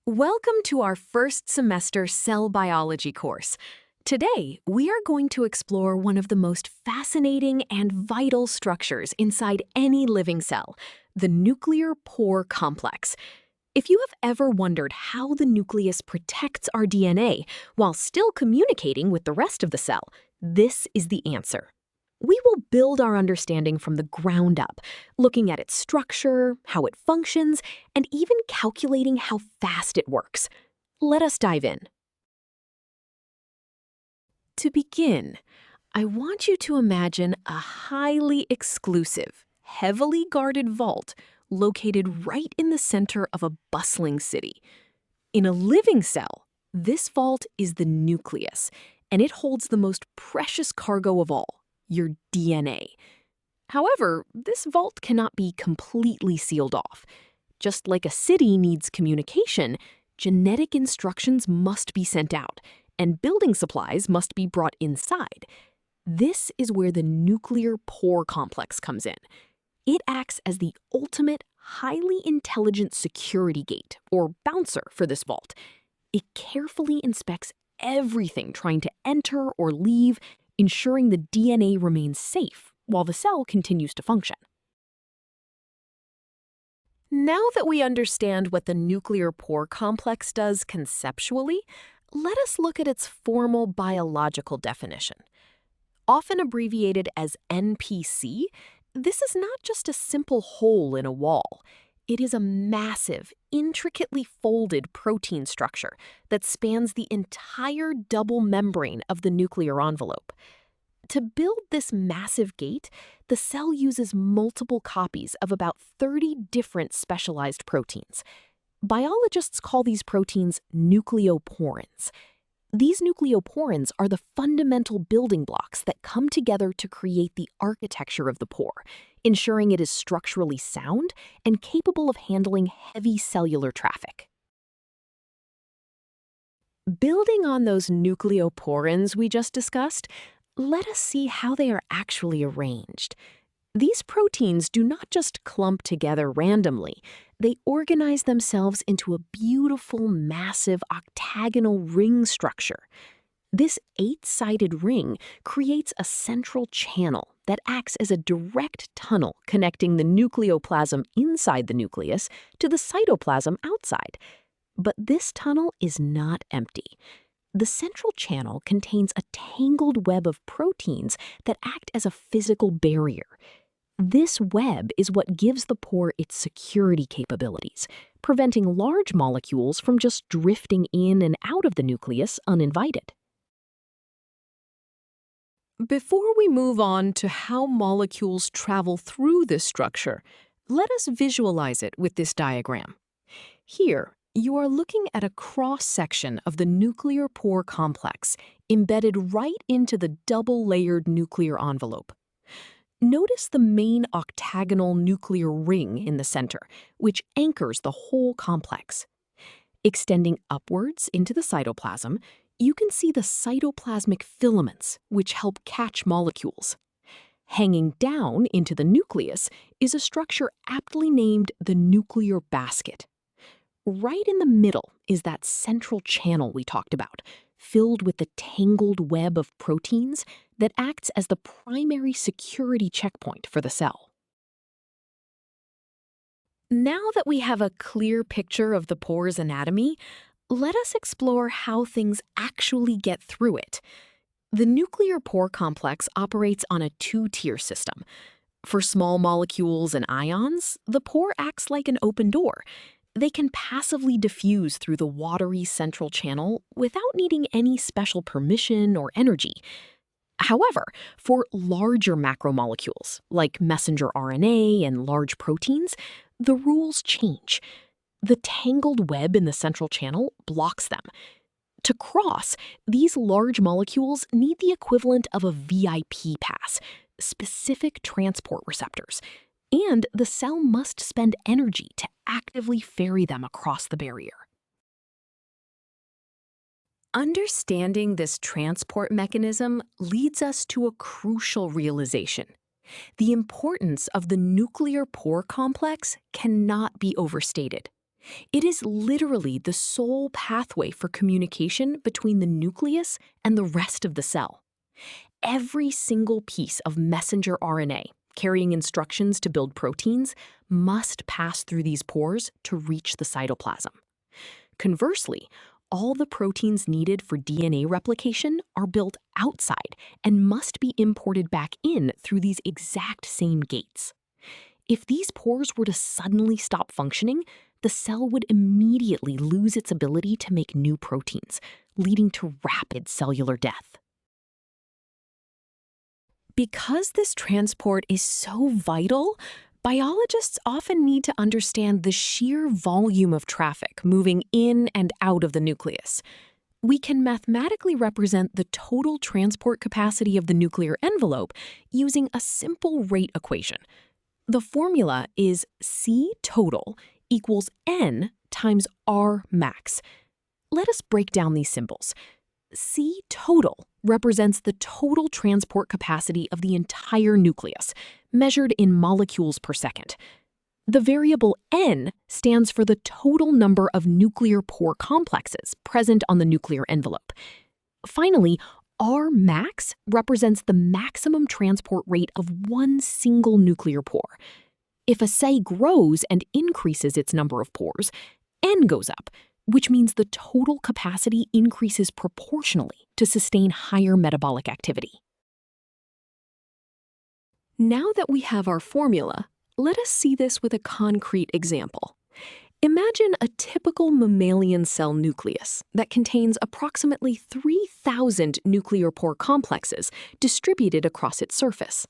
Welcome to our first semester cell biology course. Today, we are going to explore one of the most fascinating and vital structures inside any living cell, the nuclear pore complex. If you have ever wondered how the nucleus protects our DNA while still communicating with the rest of the cell, this is the answer. We will build our understanding from the ground up, looking at its structure, how it functions, and even calculating how fast it works. Let us dive in. To begin, I want you to imagine a highly exclusive, heavily guarded vault located right in the center of a bustling city. In a living cell, this vault is the nucleus, and it holds the most precious cargo of all, your DNA. However, this vault cannot be completely sealed off. Just like a city needs communication, genetic instructions must be sent out, and building supplies must be brought inside. This is where the nuclear pore complex comes in. It acts as the ultimate, highly intelligent security gate, or bouncer, for this vault. It carefully inspects everything trying to enter or leave, ensuring the DNA remains safe while the cell continues to function. Now that we understand what the nuclear pore complex does conceptually, let us look at its formal biological definition. Often abbreviated as NPC, this is not just a simple hole in a wall. It is a massive, intricately folded protein structure that spans the entire double membrane of the nuclear envelope. To build this massive gate, the cell uses multiple copies of about 30 different specialized proteins. Biologists call these proteins nucleoporins. These nucleoporins are the fundamental building blocks that come together to create the architecture of the pore, ensuring it is structurally sound and capable of handling heavy cellular traffic. Building on those nucleoporins we just discussed, let us see how they are actually arranged. These proteins do not just clump together randomly. They organize themselves into a beautiful, massive octagonal ring structure. This 8-sided ring creates a central channel that acts as a direct tunnel connecting the nucleoplasm inside the nucleus to the cytoplasm outside. But this tunnel is not empty. The central channel contains a tangled web of proteins that act as a physical barrier. This web is what gives the pore its security capabilities, preventing large molecules from just drifting in and out of the nucleus uninvited. Before we move on to how molecules travel through this structure, let us visualize it with this diagram. Here, you are looking at a cross-section of the nuclear pore complex embedded right into the double-layered nuclear envelope. Notice the main octagonal nuclear ring in the center, which anchors the whole complex. Extending upwards into the cytoplasm, you can see the cytoplasmic filaments, which help catch molecules. Hanging down into the nucleus is a structure aptly named the nuclear basket. Right in the middle is that central channel we talked about, filled with the tangled web of proteins that acts as the primary security checkpoint for the cell. Now that we have a clear picture of the pore's anatomy, let us explore how things actually get through it. The nuclear pore complex operates on a two-tier system. For small molecules and ions, the pore acts like an open door. They can passively diffuse through the watery central channel without needing any special permission or energy. However, for larger macromolecules, like messenger RNA and large proteins, the rules change. The tangled web in the central channel blocks them. To cross, these large molecules need the equivalent of a VIP pass, specific transport receptors, and the cell must spend energy to actively ferry them across the barrier. Understanding this transport mechanism leads us to a crucial realization. The importance of the nuclear pore complex cannot be overstated. It is literally the sole pathway for communication between the nucleus and the rest of the cell. Every single piece of messenger RNA carrying instructions to build proteins must pass through these pores to reach the cytoplasm. Conversely, all the proteins needed for DNA replication are built outside and must be imported back in through these exact same gates. If these pores were to suddenly stop functioning, the cell would immediately lose its ability to make new proteins, leading to rapid cellular death. Because this transport is so vital, biologists often need to understand the sheer volume of traffic moving in and out of the nucleus. We can mathematically represent the total transport capacity of the nuclear envelope using a simple rate equation. The formula is C total equals N times R max. Let us break down these symbols. C total represents the total transport capacity of the entire nucleus, measured in molecules per second. The variable N stands for the total number of nuclear pore complexes present on the nuclear envelope. Finally, R max represents the maximum transport rate of one single nuclear pore. If a cell grows and increases its number of pores, N goes up, which means the total capacity increases proportionally to sustain higher metabolic activity. Now that we have our formula, let us see this with a concrete example. Imagine a typical mammalian cell nucleus that contains approximately 3,000 nuclear pore complexes distributed across its surface.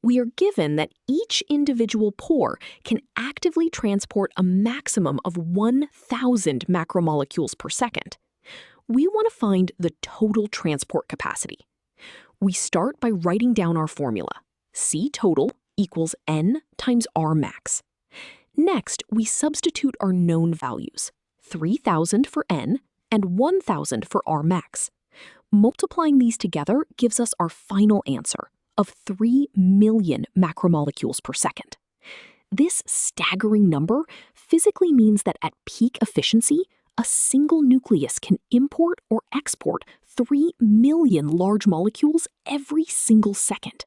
We are given that each individual pore can actively transport a maximum of 1,000 macromolecules per second. We want to find the total transport capacity. We start by writing down our formula. C total equals N times R max. Next, we substitute our known values, 3,000 for N and 1,000 for R max. Multiplying these together gives us our final answer of 3 million macromolecules per second. This staggering number physically means that at peak efficiency, a single nucleus can import or export 3 million large molecules every single second.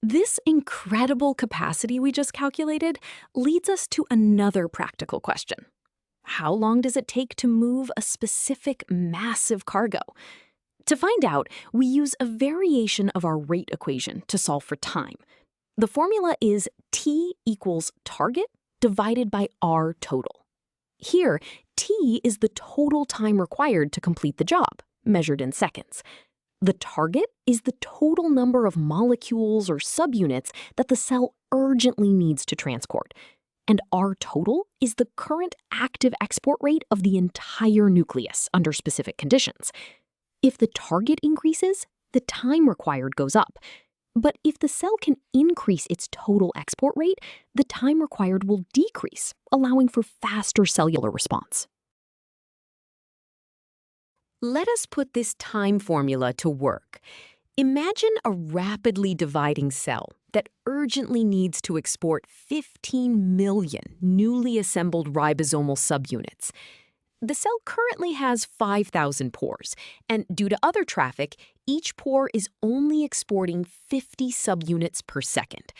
This incredible capacity we just calculated leads us to another practical question. How long does it take to move a specific massive cargo? To find out, we use a variation of our rate equation to solve for time. The formula is T equals target divided by R total. Here, T is the total time required to complete the job, measured in seconds. The target is the total number of molecules or subunits that the cell urgently needs to transport. And R total is the current active export rate of the entire nucleus under specific conditions. If the target increases, the time required goes up. But if the cell can increase its total export rate, the time required will decrease, allowing for faster cellular response. Let us put this time formula to work. Imagine a rapidly dividing cell that urgently needs to export 15 million newly assembled ribosomal subunits. The cell currently has 5,000 pores, and due to other traffic, each pore is only exporting 50 subunits per second.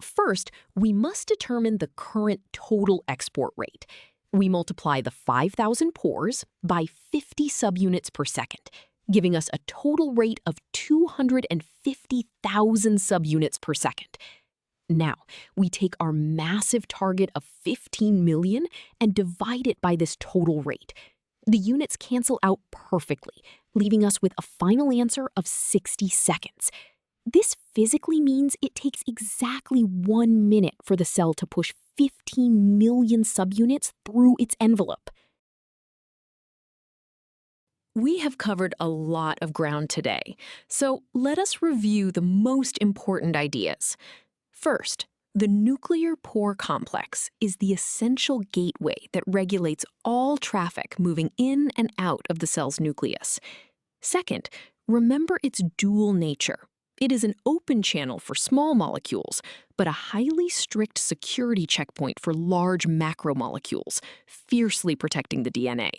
First, we must determine the current total export rate. We multiply the 5,000 pores by 50 subunits per second, giving us a total rate of 250,000 subunits per second. Now, we take our massive target of 15 million and divide it by this total rate. The units cancel out perfectly, leaving us with a final answer of 60 seconds. This physically means it takes exactly 1 minute for the cell to push 15 million subunits through its envelope. We have covered a lot of ground today, so let us review the most important ideas. First, the nuclear pore complex is the essential gateway that regulates all traffic moving in and out of the cell's nucleus. Second, remember its dual nature. It is an open channel for small molecules, but a highly strict security checkpoint for large macromolecules, fiercely protecting the DNA.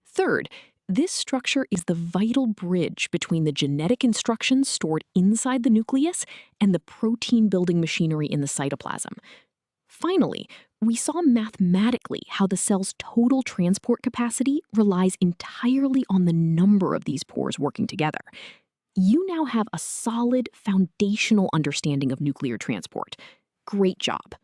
Third, this structure is the vital bridge between the genetic instructions stored inside the nucleus and the protein-building machinery in the cytoplasm. Finally, we saw mathematically how the cell's total transport capacity relies entirely on the number of these pores working together. You now have a solid, foundational understanding of nuclear transport. Great job.